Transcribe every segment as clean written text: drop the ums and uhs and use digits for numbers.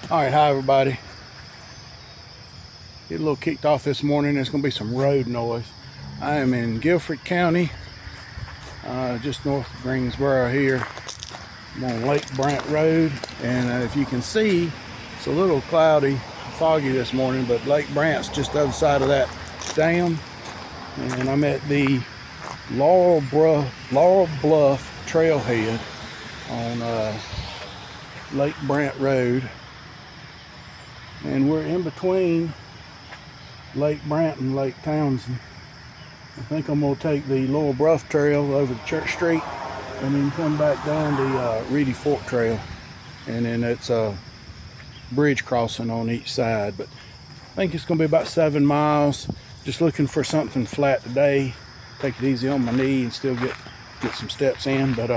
All right, hi everybody. Get a little kicked off this morning. There's going to be some road noise. I am in Guilford County, just north of Greensboro here. I'm on Lake Brant Road, and if you can see, it's a little cloudy, foggy this morning, but Lake Brant's just the other side of that dam, and I'm at the Laurel Bluff trailhead on Lake Brant Road, and we're in between Lake Brant and Lake Townsend. I think I'm going to take the Laurel Bluff Trail over to Church Street and then come back down the Reedy Fork Trail, and then it's a bridge crossing on each side. But I think it's going to be about 7 miles. Just looking for something flat today. Take it easy on my knee and still get some steps in. But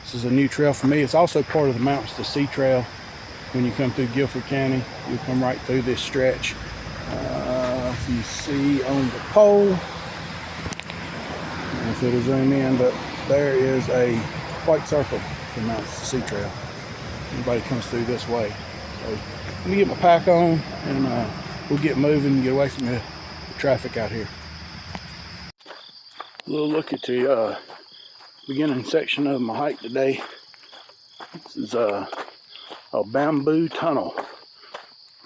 this is a new trail for me. It's also part of the Mountains to Sea Trail. When you come through Guilford County, you come right through this stretch. If you see on the pole, if it'll zoom in, but there is a white circle, the Mountains to Sea Trail. Everybody comes through this way. So let me get my pack on, and we'll get moving and get away from the traffic out here. A little look at the beginning section of my hike today. This is a bamboo tunnel.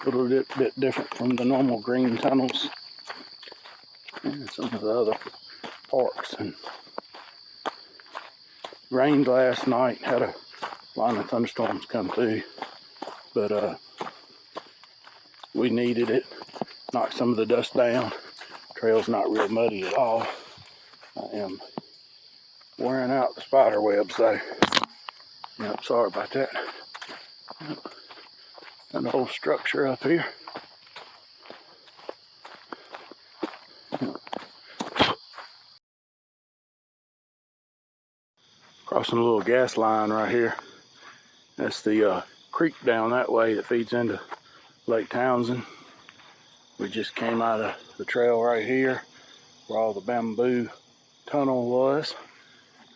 A little bit different from the normal green tunnels and some of the other parks. And rained last night, had a line of thunderstorms come through, but we needed it. Knocked some of the dust down. Trail's not real muddy at all. I am wearing out the spider webs though. Yep, sorry about that. Yep. An old structure up here. Yep. Crossing a little gas line right here. That's the creek down that way that feeds into Lake Townsend. We just came out of the trail right here where all the bamboo tunnel was.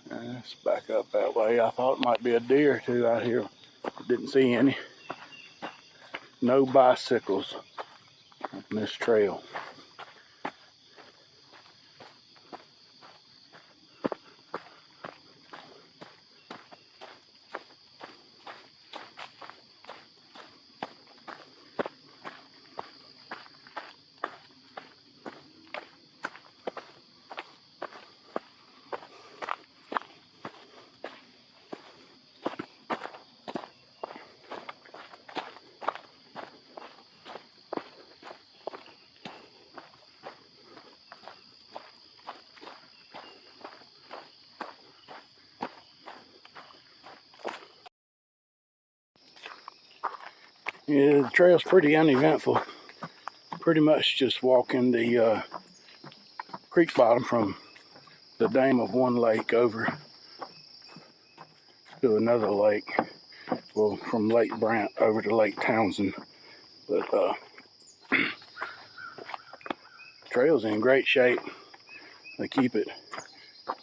And let's back up that way. I thought it might be a deer or two out here. Didn't see any. No bicycles on this trail. Yeah, the trail's pretty uneventful. Pretty much just walking the creek bottom from the dam of one lake over to another lake. Well, from Lake Brant over to Lake Townsend. But trail's in great shape. They keep it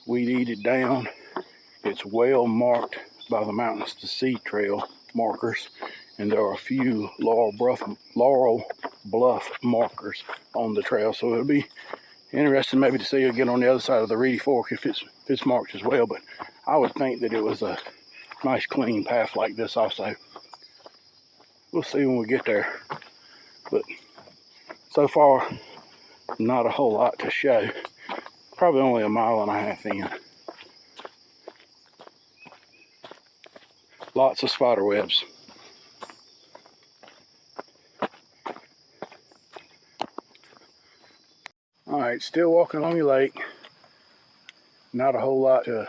weed-eated down. It's well marked by the Mountains to Sea Trail markers, and there are a few Laurel Bluff markers on the trail. So it'll be interesting maybe to see it get on the other side of the Reedy Fork if it's marked as well. But I would think that it was a nice clean path like this also. We'll see when we get there. But so far, not a whole lot to show. Probably only a mile and a half in. Lots of spider webs. All right, still walking along the lake. Not a whole lot to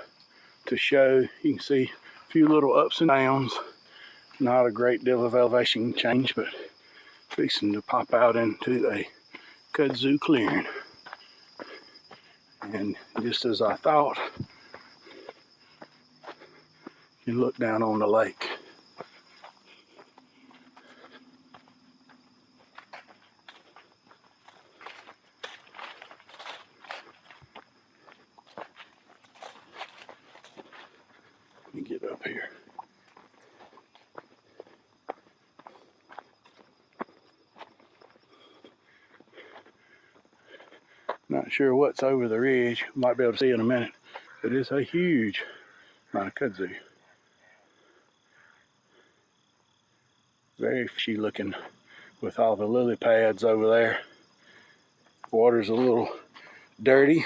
show. You can see a few little ups and downs. Not a great deal of elevation change, but fixing to pop out into a kudzu clearing. And just as I thought, you look down on the lake. Let me get up here. Not sure what's over the ridge. Might be able to see in a minute. But it's a huge amount of kudzu. Very fishy looking with all the lily pads over there. Water's a little dirty,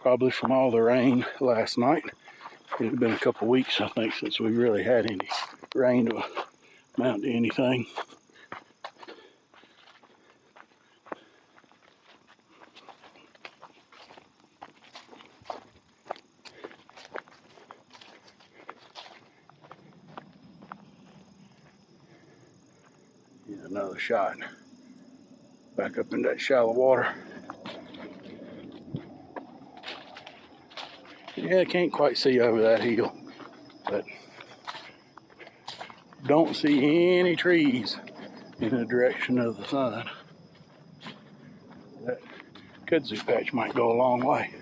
probably from all the rain last night. It had been a couple weeks, I think, since we really had any rain to amount to anything. Yeah, another shot. Back up in that shallow water. Yeah, I can't quite see over that hill, but don't see any trees in the direction of the sun. That kudzu patch might go a long way.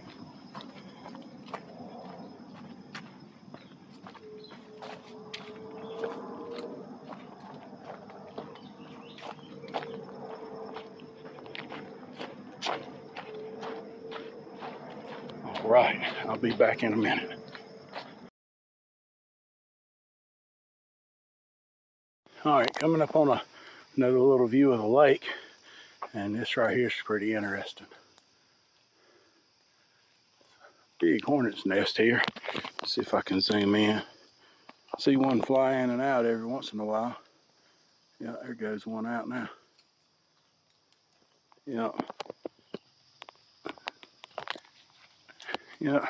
All right, I'll be back in a minute. All right, coming up on another little view of the lake, and this right here is pretty interesting. Big hornet's nest here. Let's see if I can zoom in. See one fly in and out every once in a while. Yeah, there goes one out now. Yeah. Yeah,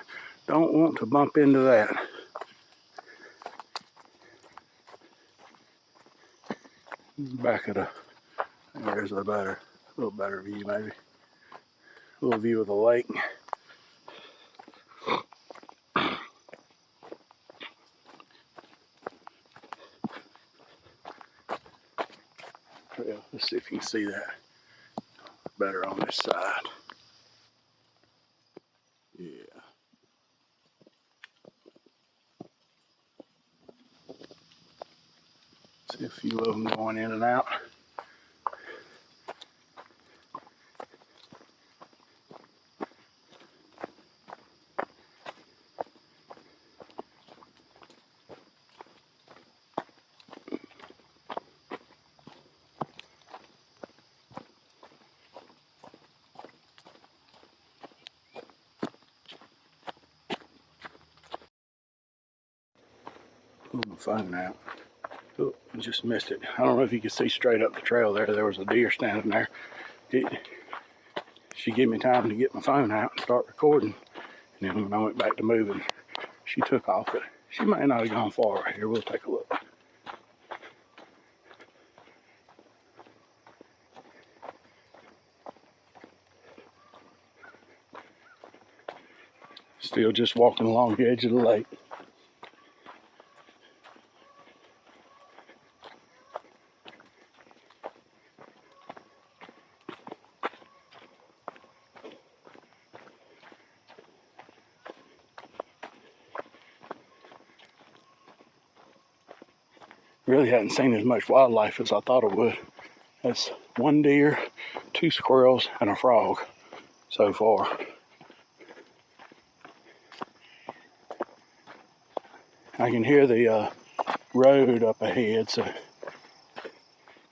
don't want to bump into that. Back at there's a little better view maybe. A little view of the lake. Yeah, let's see if you can see that better on this side. Yeah. See a few of them going in and out. Pull my phone out. Oh, I just missed it. I don't know if you can see straight up the trail there. There was a deer standing there. She gave me time to get my phone out and start recording. And then when I went back to moving, she took off. But she might not have gone far right here. We'll take a look. Still just walking along the edge of the lake. Really hadn't seen as much wildlife as I thought I would. That's one deer, 2 squirrels, and a frog so far. I can hear the road up ahead, so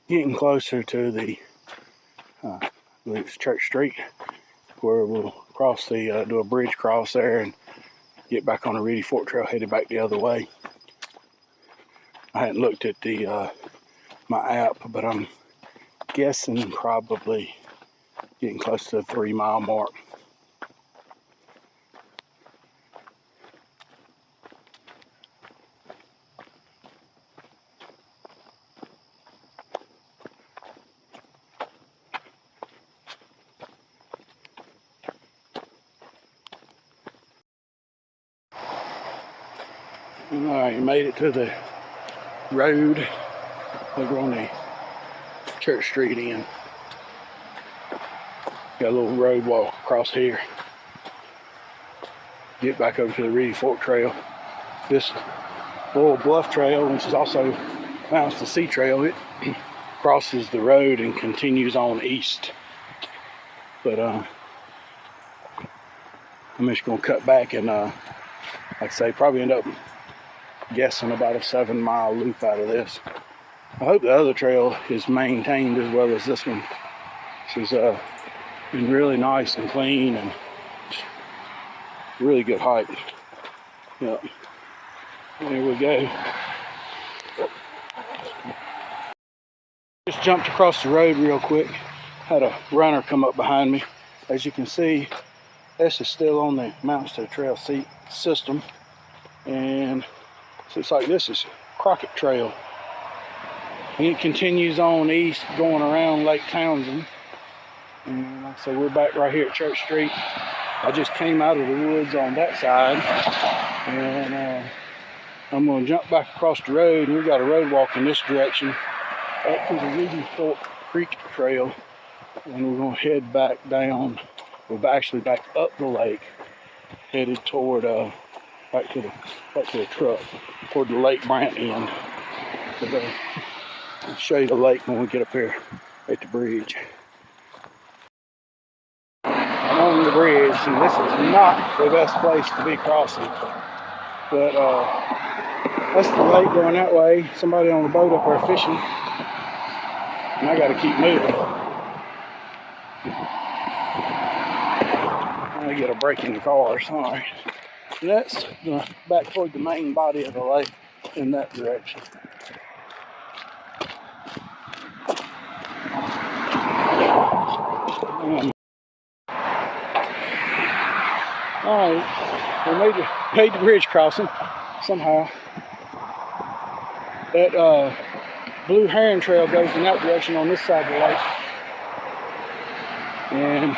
getting closer to the I believe it's Church Street, where we'll cross the do a bridge cross there and get back on the Reedy Fork Trail headed back the other way. I hadn't looked at the my app, but I'm guessing probably getting close to the 3-mile mark. Alright, made it to the road over on the Church Street end. Got a little road walk across here. Get back over to the Reedy Fork Trail. This little Bluff Trail, which is also Mountains to Sea Trail, it crosses the road and continues on east. But I'm just gonna cut back and like I say, probably end up guessing about a 7-mile loop out of this. I hope the other trail is maintained as well as this one. This has been really nice and clean and really good hike. Yep. There we go. Just jumped across the road real quick. Had a runner come up behind me. As you can see, this is still on the Mountains to the Trail seat system. And it looks like this is Crockett Trail. And it continues on east going around Lake Townsend. And like I say, we're back right here at Church Street. I just came out of the woods on that side. And I'm going to jump back across the road. And we got a road walk in this direction up to the Reedy Fork Creek Trail. And we're going to head back down. We're actually back up the lake, headed toward back to the truck, toward the Lake Brant end. But, I'll show you the lake when we get up here at the bridge. I'm on the bridge, and this is not the best place to be crossing. But that's the lake going that way. Somebody on the boat up there fishing. And I got to keep moving. I get a break in the car. Sorry. That's back toward the main body of the lake in that direction. Alright, we made the bridge crossing somehow. That Blue Heron Trail goes in that direction on this side of the lake. And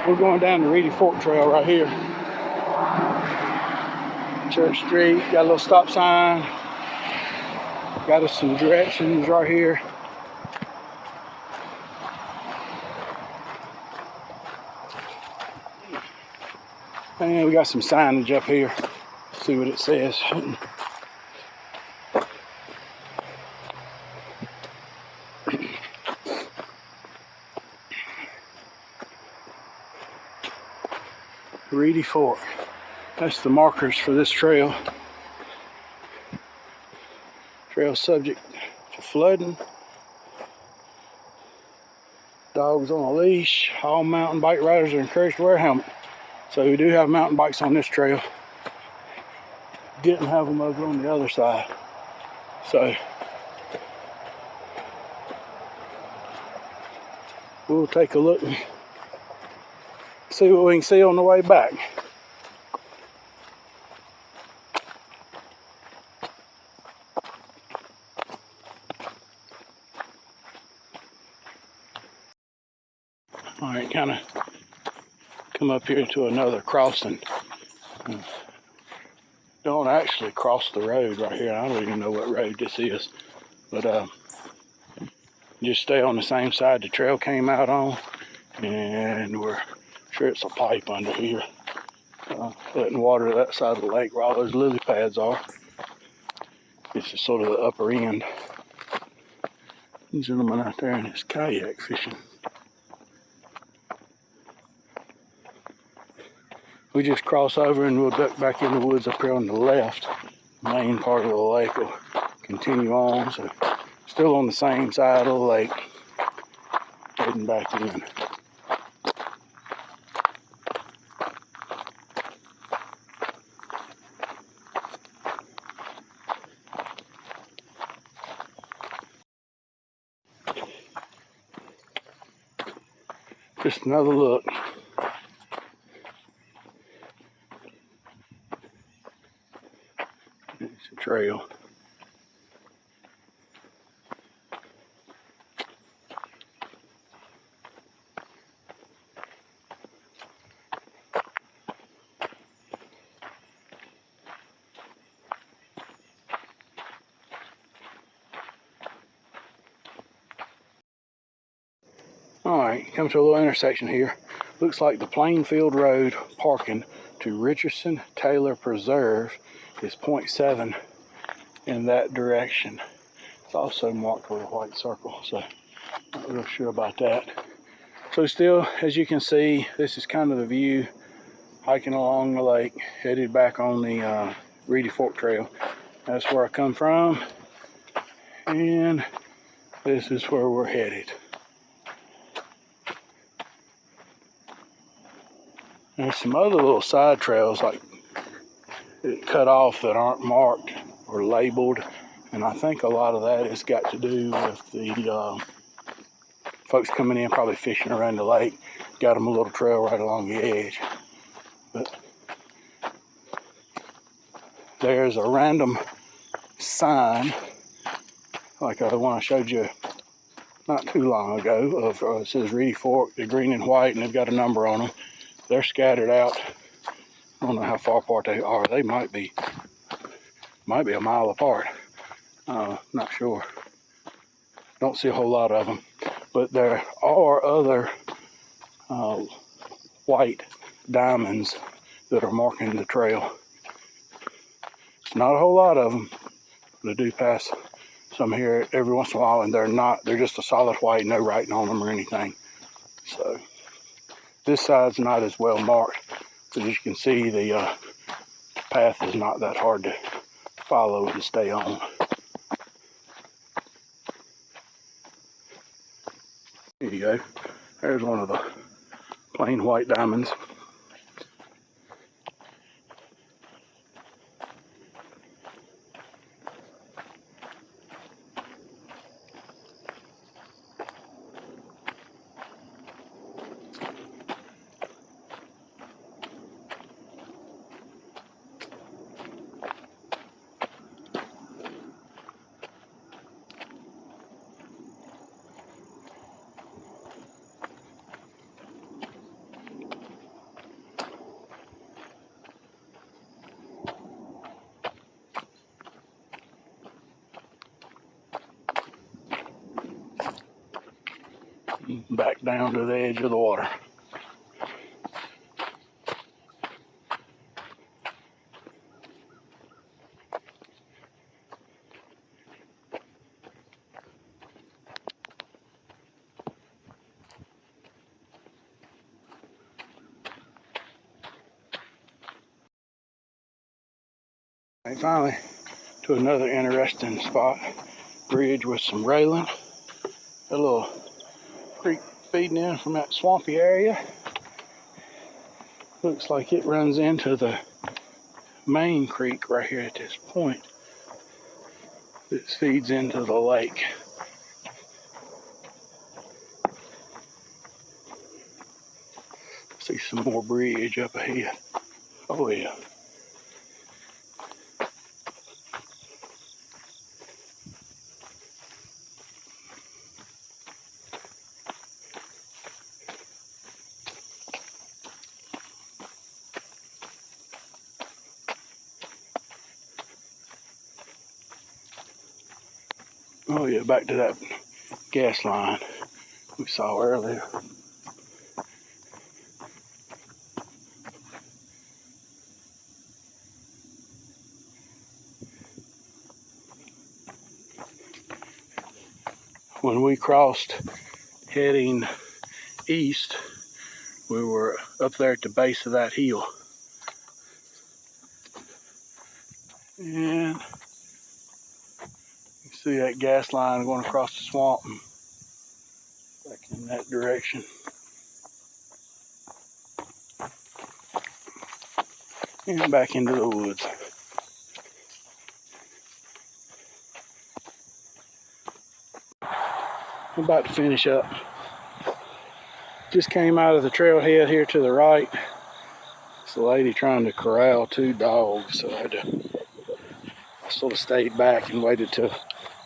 we're going down the Reedy Fork Trail right here. Church Street, got a little stop sign. Got us some directions right here. And we got some signage up here. See what it says. Reedy Fork. That's the markers for this trail. Trail subject to flooding. Dogs on a leash. All mountain bike riders are encouraged to wear a helmet. So we do have mountain bikes on this trail. Didn't have them over on the other side. So we'll take a look and see what we can see on the way back. All right, kind of come up here to another crossing. Don't actually cross the road right here. I don't even know what road this is, but just stay on the same side the trail came out on, and we're sure it's a pipe under here, letting water to that side of the lake where all those lily pads are. This is sort of the upper end. There's a gentleman out there in his kayak fishing. We just cross over and we'll duck back in the woods up here on the left. The main part of the lake will continue on. So still on the same side of the lake, heading back in. Just another look. It's a trail. Alright, come to a little intersection here. Looks like the Plainfield Road parking to Richardson Taylor Preserve is 0.7 in that direction. It's also marked with a white circle, so not real sure about that. So still, as you can see, this is kind of the view hiking along the lake, headed back on the Reedy Fork Trail. That's where I come from, and this is where we're headed. There's some other little side trails like cut off that aren't marked or labeled, and I think a lot of that has got to do with the folks coming in, probably fishing around the lake, got them a little trail right along the edge. But there's a random sign, like the one I showed you not too long ago, of it says Reedy Fork, the green and white, and they've got a number on them. They're scattered out. I don't know how far apart they are. They might be a mile apart. Not sure. Don't see a whole lot of them, but there are other white diamonds that are marking the trail. It's not a whole lot of them, but I do pass some here every once in a while, and they're just a solid white, no writing on them or anything. So this side's not as well marked, but as you can see, the path is not that hard to follow and stay on. Here you go. There's one of the plain white diamonds. Back down to the edge of the water. And finally, to another interesting spot, bridge with some railing, a little creek feeding in from that swampy area. Looks like it runs into the main creek right here at this point. It feeds into the lake. See some more bridge up ahead. Oh yeah. Oh yeah, back to that gas line we saw earlier. When we crossed heading east, we were up there at the base of that hill. And you see that gas line going across the swamp and back in that direction. And back into the woods. I'm about to finish up. Just came out of the trailhead here to the right. It's a lady trying to corral two dogs, so I sort of stayed back and waited till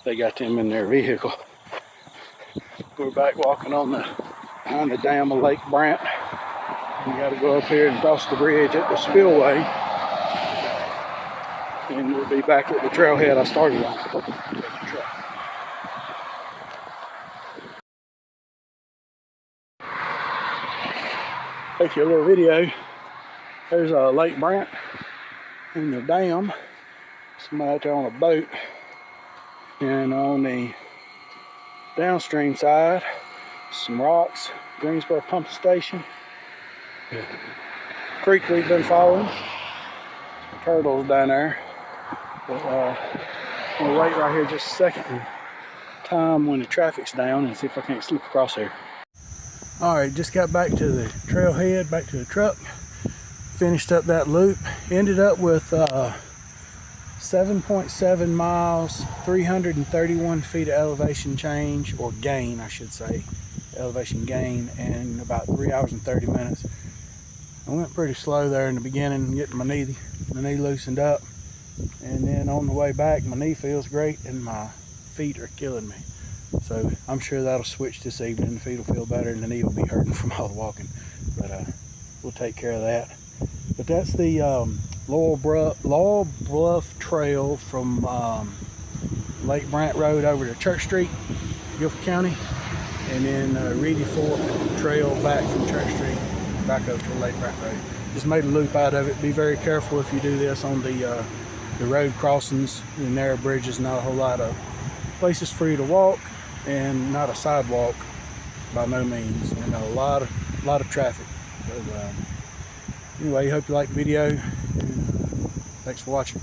they got them in their vehicle. We're back walking behind the dam of Lake Brant. We got to go up here and cross the bridge at the spillway, and we'll be back at the trailhead I started on. Take you a little video. There's Lake Brant and the dam. Somebody out there on a boat. And on the downstream side, some rocks, Greensboro pump station. creek we've been following. Turtles down there. But I'm gonna wait right here just a second and time when the traffic's down and see if I can't slip across here. Alright, just got back to the trailhead, back to the truck. Finished up that loop. Ended up with 7.7 miles, 331 feet of elevation change, or gain I should say, elevation gain, and about 3 hours and 30 minutes. I went pretty slow there in the beginning, getting my knee loosened up, and then on the way back my knee feels great and my feet are killing me. So I'm sure that'll switch this evening. The feet will feel better and the knee will be hurting from all the walking, but we'll take care of that. But that's the Laurel Bluff Trail from Lake Brant Road over to Church Street, Guilford County, and then Reedy Fork Trail back from Church Street back over to Lake Brant Road. Just made a loop out of it. Be very careful if you do this on the road crossings. The narrow bridges, not a whole lot of places for you to walk, and not a sidewalk by no means, and a lot of traffic. But, anyway, hope you liked the video. Thanks for watching.